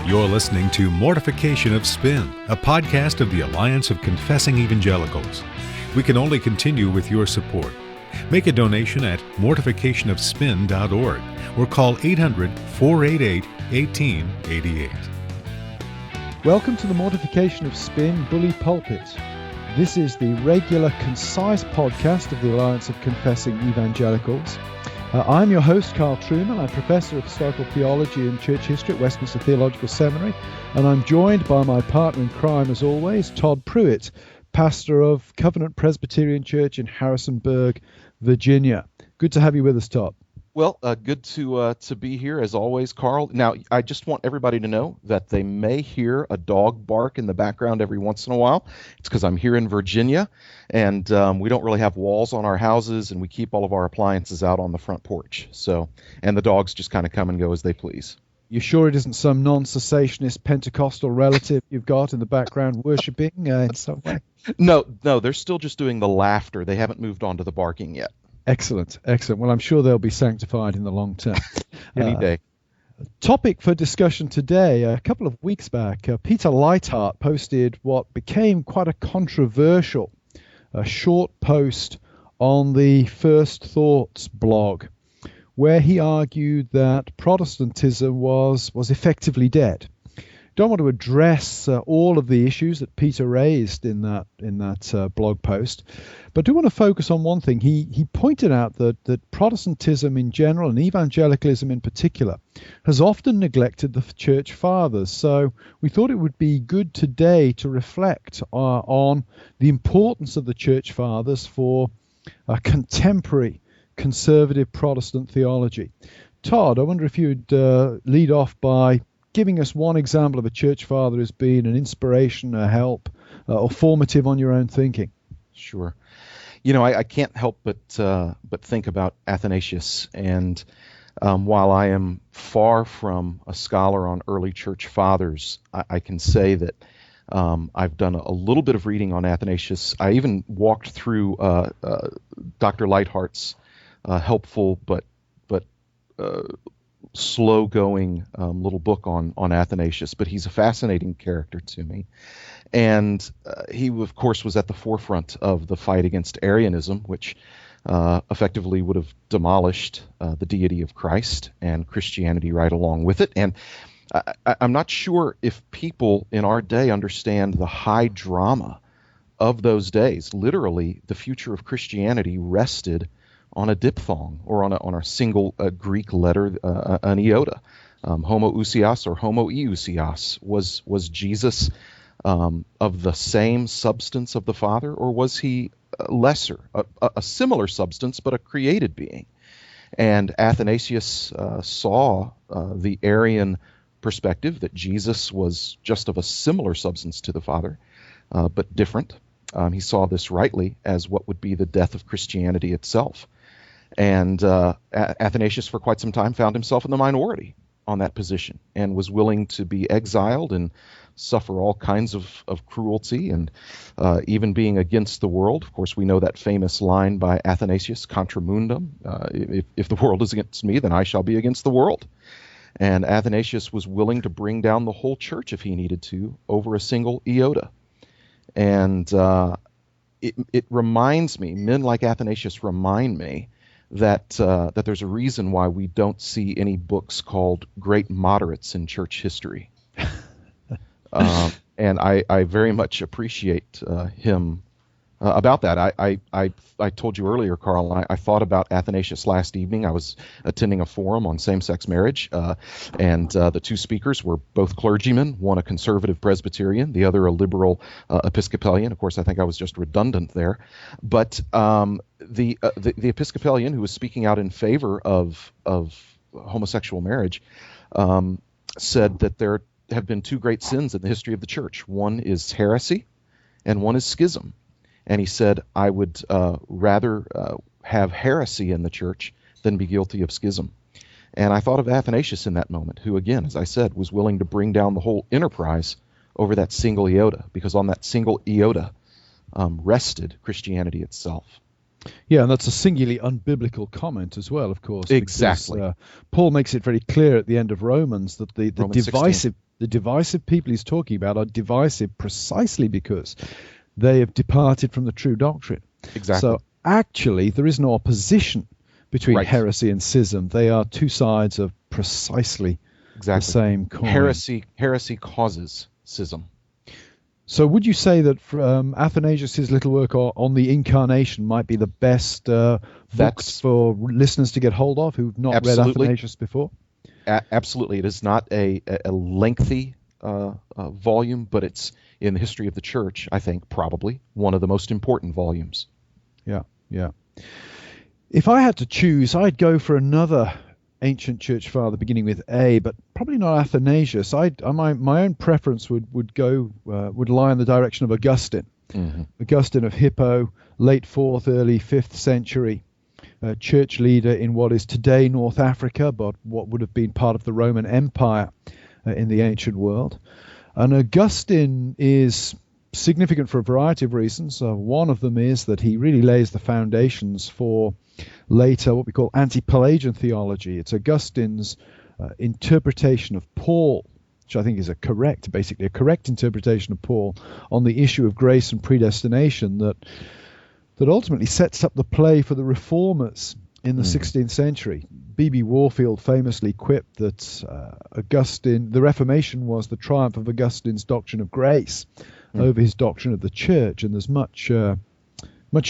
You're listening to Mortification of Spin, a podcast of the Alliance of Confessing Evangelicals. We can only continue with your support. Make a donation at mortificationofspin.org or call 800-488-1888. Welcome to the Mortification of Spin Bully Pulpit. This is the regular, concise podcast of the Alliance of Confessing Evangelicals. I'm your host, Carl Trueman. I'm Professor of Historical Theology and Church History at Westminster Theological Seminary, and I'm joined by my partner in crime, as always, Todd Pruitt, pastor of Covenant Presbyterian Church in Harrisonburg, Virginia. Good to have you with us, Todd. Well, good to be here, as always, Carl. Now, I just want everybody to know that they may hear a dog bark in the background every once in a while. It's because I'm here in Virginia, and we don't really have walls on our houses, and we keep all of our appliances out on the front porch. So, and the dogs just kind of come and go as they please. You sure it isn't some non-cessationist Pentecostal relative you've got in the background worshiping in some way? No, they're still just doing the laughter. They haven't moved on to the barking yet. Excellent. Well, I'm sure they'll be sanctified in the long term. Any day. Topic for discussion today. A couple of weeks back, Peter Leithart posted what became quite a controversial short post on the First Thoughts blog, where he argued that Protestantism was effectively dead. Don't want to address all of the issues that Peter raised in that blog post, but do want to focus on one thing. He pointed out that Protestantism in general and evangelicalism in particular has often neglected the church fathers. So we thought it would be good today to reflect on the importance of the church fathers for contemporary conservative Protestant theology. Todd, I wonder if you'd lead off by giving us one example of a church father who's been an inspiration, a help, or formative on your own thinking. Sure. You know, I can't help but think about Athanasius, and while I am far from a scholar on early church fathers, I can say that I've done a little bit of reading on Athanasius. I even walked through Dr. Leithart's helpful but slow-going little book on Athanasius, but he's a fascinating character to me. And he, of course, was at the forefront of the fight against Arianism, which effectively would have demolished the deity of Christ and Christianity right along with it. And I'm not sure if people in our day understand the high drama of those days. Literally, the future of Christianity rested on a diphthong, or on a single Greek letter, an iota. Homoousios or homoiousios. Was Jesus of the same substance of the Father, or was he lesser, a similar substance, but a created being? And Athanasius saw the Arian perspective that Jesus was just of a similar substance to the Father, but different. He saw this rightly as what would be the death of Christianity itself. And Athanasius, for quite some time, found himself in the minority on that position and was willing to be exiled and suffer all kinds of cruelty, and even being against the world. Of course, we know that famous line by Athanasius, contra mundum, if the world is against me, then I shall be against the world. And Athanasius was willing to bring down the whole church if he needed to over a single iota. And it reminds me, men like Athanasius remind me, that there's a reason why we don't see any books called Great Moderates in church history. And I very much appreciate him about that. I told you earlier, Carl, I thought about Athanasius last evening. I was attending a forum on same-sex marriage, and the two speakers were both clergymen, one a conservative Presbyterian, the other a liberal Episcopalian. Of course, I think I was just redundant there. But the Episcopalian who was speaking out in favor of homosexual marriage said that there have been two great sins in the history of the church. One is heresy, and one is schism. And he said, I would rather have heresy in the church than be guilty of schism. And I thought of Athanasius in that moment, who, again, as I said, was willing to bring down the whole enterprise over that single iota, because on that single iota rested Christianity itself. Yeah, and that's a singularly unbiblical comment as well, of course. Exactly. Because, Paul makes it very clear at the end of Romans that the divisive The divisive people he's talking about are divisive precisely because they have departed from the true doctrine. Exactly. So actually, there is no opposition between Right. heresy and schism. They are two sides of precisely the same coin. Heresy causes schism. So would you say that Athanasius' little work on the Incarnation might be the best books for listeners to get hold of who've not read Athanasius before? Absolutely. It is not a lengthy volume, but it's, in the history of the church, I think, probably one of the most important volumes. Yeah. If I had to choose, I'd go for another ancient church father beginning with A, but probably not Athanasius. My own preference would lie in the direction of Augustine. Mm-hmm. Augustine of Hippo, late 4th, early 5th century, church leader in what is today North Africa, but what would have been part of the Roman Empire in the ancient world. And Augustine is significant for a variety of reasons. One of them is that he really lays the foundations for later what we call anti-Pelagian theology. It's Augustine's interpretation of Paul, which I think is a correct interpretation of Paul on the issue of grace and predestination that ultimately sets up the play for the reformers in the 16th century. B.B. Warfield famously quipped that the Reformation was the triumph of Augustine's doctrine of grace over his doctrine of the church, and there's much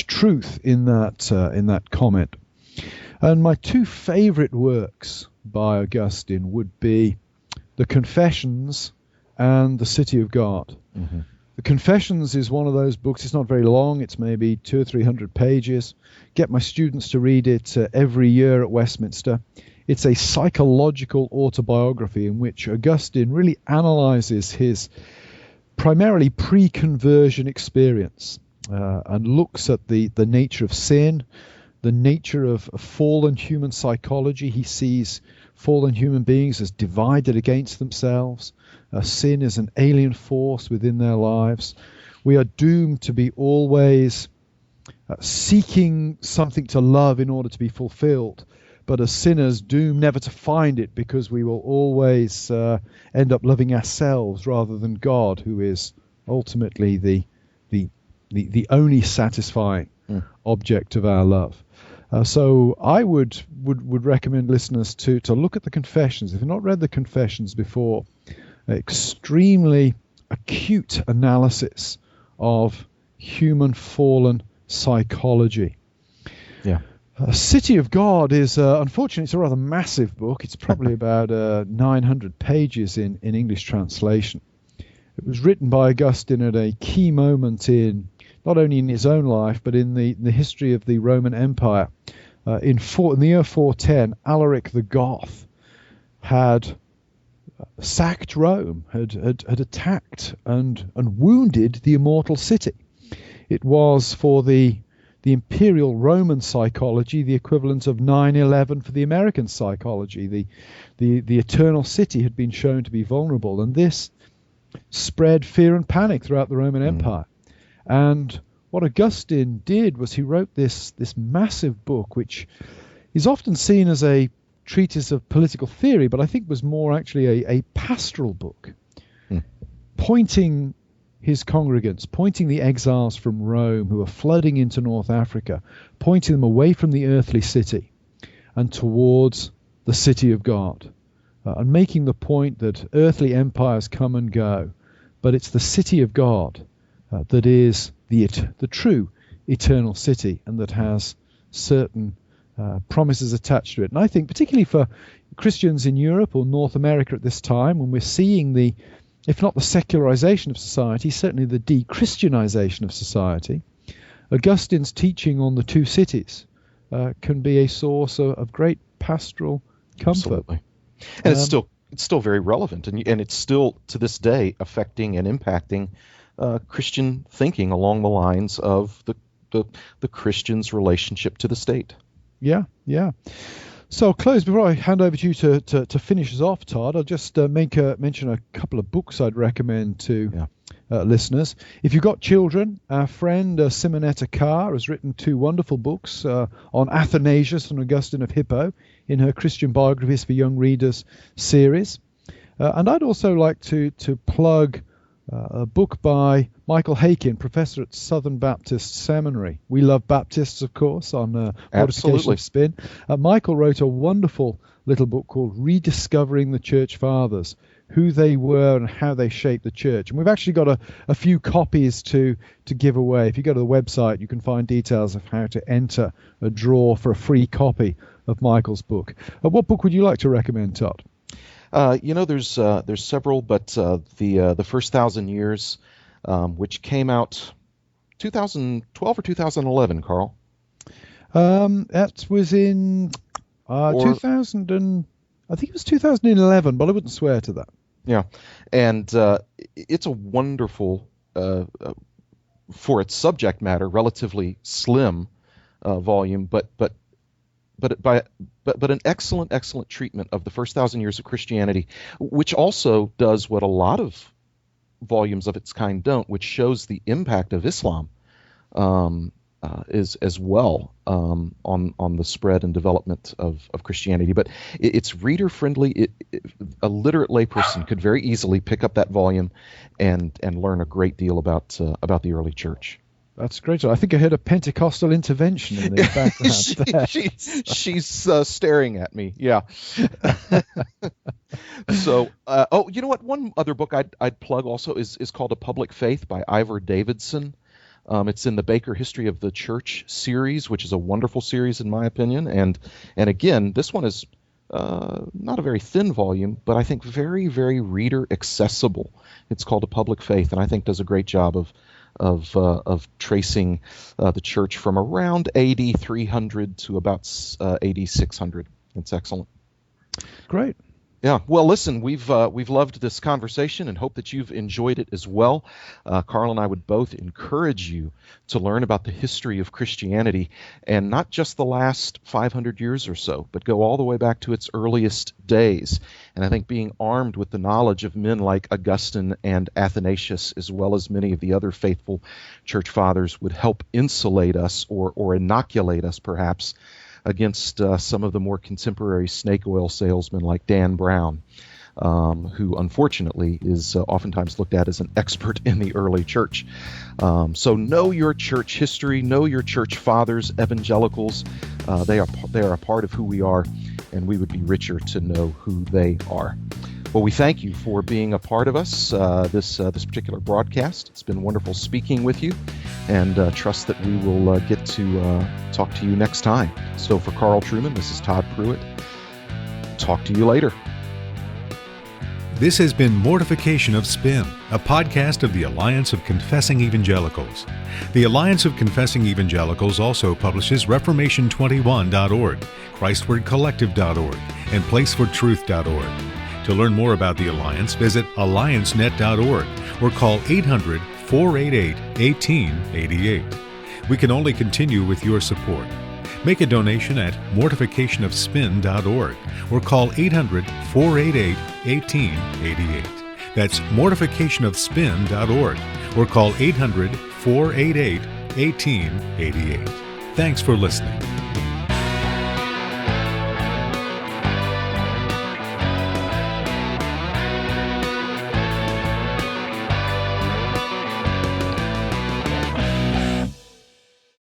truth in that comment. And my two favorite works by Augustine would be the Confessions and the City of God. Mm-hmm. The Confessions is one of those books. It's not very long. It's maybe 200 or 300 pages. Get my students to read it every year at Westminster. It's a psychological autobiography in which Augustine really analyzes his primarily pre-conversion experience and looks at the nature of sin, the nature of fallen human psychology. He sees fallen human beings as divided against themselves. Sin is an alien force within their lives. We are doomed to be always seeking something to love in order to be fulfilled, but as sinners doomed never to find it because we will always end up loving ourselves rather than God, who is ultimately the only satisfying object of our love. So I would recommend listeners to look at the Confessions. If you've not read the Confessions before, extremely acute analysis of human fallen psychology. Yeah. City of God is, unfortunately, it's a rather massive book. It's probably about 900 pages in English translation. It was written by Augustine at a key moment not only in his own life, but in the history of the Roman Empire. In the year 410, Alaric the Goth had sacked Rome, had attacked and wounded the immortal city. It was for the imperial Roman psychology the equivalent of 9/11 for the American psychology. The eternal city had been shown to be vulnerable, and this spread fear and panic throughout the Roman Empire. And what Augustine did was he wrote this massive book, which is often seen as a treatise of political theory, but I think was more actually a pastoral book, pointing his congregants, pointing the exiles from Rome who are flooding into North Africa, pointing them away from the earthly city and towards the city of God, and making the point that earthly empires come and go, but it's the city of God that is the true eternal city, and that has certain promises attached to it. And I think particularly for Christians in Europe or North America at this time, when we're seeing if not the secularization of society, certainly the de-Christianization of society, Augustine's teaching on the two cities can be a source of great pastoral comfort. Absolutely. And it's still very relevant, and it's still to this day affecting and impacting Christian thinking along the lines of the Christian's relationship to the state. Yeah. So I'll close before I hand over to you to finish us off, Todd. I'll just mention a couple of books I'd recommend to listeners. If you've got children, our friend Simonetta Carr has written two wonderful books on Athanasius and Augustine of Hippo in her Christian Biographies for Young Readers series. And I'd also like to plug a book by Michael Haykin, professor at Southern Baptist Seminary. We love Baptists, of course, on Mortification of Spin. Michael wrote a wonderful little book called Rediscovering the Church Fathers, who they were and how they shaped the church. And we've actually got a few copies to give away. If you go to the website, you can find details of how to enter a draw for a free copy of Michael's book. What book would you like to recommend, Todd? There's several, but the First 1,000 Years, which came out 2012 or 2011, Carl? That was in 2000 and I think it was 2011, but I wouldn't swear to that. Yeah, and it's a wonderful, for its subject matter, relatively slim volume, but an excellent treatment of the first 1,000 years of Christianity, which also does what a lot of volumes of its kind don't, which shows the impact of Islam is as well on the spread and development of Christianity. But it's reader friendly. A literate layperson could very easily pick up that volume and learn a great deal about the early church. That's great. I think I heard a Pentecostal intervention in the background. She's staring at me. Yeah. So, you know what? One other book I'd plug also is called A Public Faith by Ivor Davidson. It's in the Baker History of the Church series, which is a wonderful series in my opinion. And again, this one is not a very thin volume, but I think very, very reader accessible. It's called A Public Faith, and I think does a great job of tracing the church from around AD 300 to about AD 600. It's excellent. Great. Yeah. Well, listen, we've loved this conversation and hope that you've enjoyed it as well. Carl and I would both encourage you to learn about the history of Christianity, and not just the last 500 years or so, but go all the way back to its earliest days. And I think being armed with the knowledge of men like Augustine and Athanasius, as well as many of the other faithful church fathers, would help insulate us or inoculate us perhaps against some of the more contemporary snake oil salesmen like Dan Brown, who unfortunately is oftentimes looked at as an expert in the early church. So know your church history, know your church fathers, evangelicals. They are a part of who we are, and we would be richer to know who they are. Well, we thank you for being a part of us, this particular broadcast. It's been wonderful speaking with you, and trust that we will get to talk to you next time. So for Carl Trueman, this is Todd Pruitt. Talk to you later. This has been Mortification of Spin, a podcast of the Alliance of Confessing Evangelicals. The Alliance of Confessing Evangelicals also publishes Reformation21.org, ChristwordCollective.org, and PlaceForTruth.org. To learn more about the Alliance, visit alliancenet.org or call 800-488-1888. We can only continue with your support. Make a donation at mortificationofspin.org or call 800-488-1888. That's mortificationofspin.org or call 800-488-1888. Thanks for listening.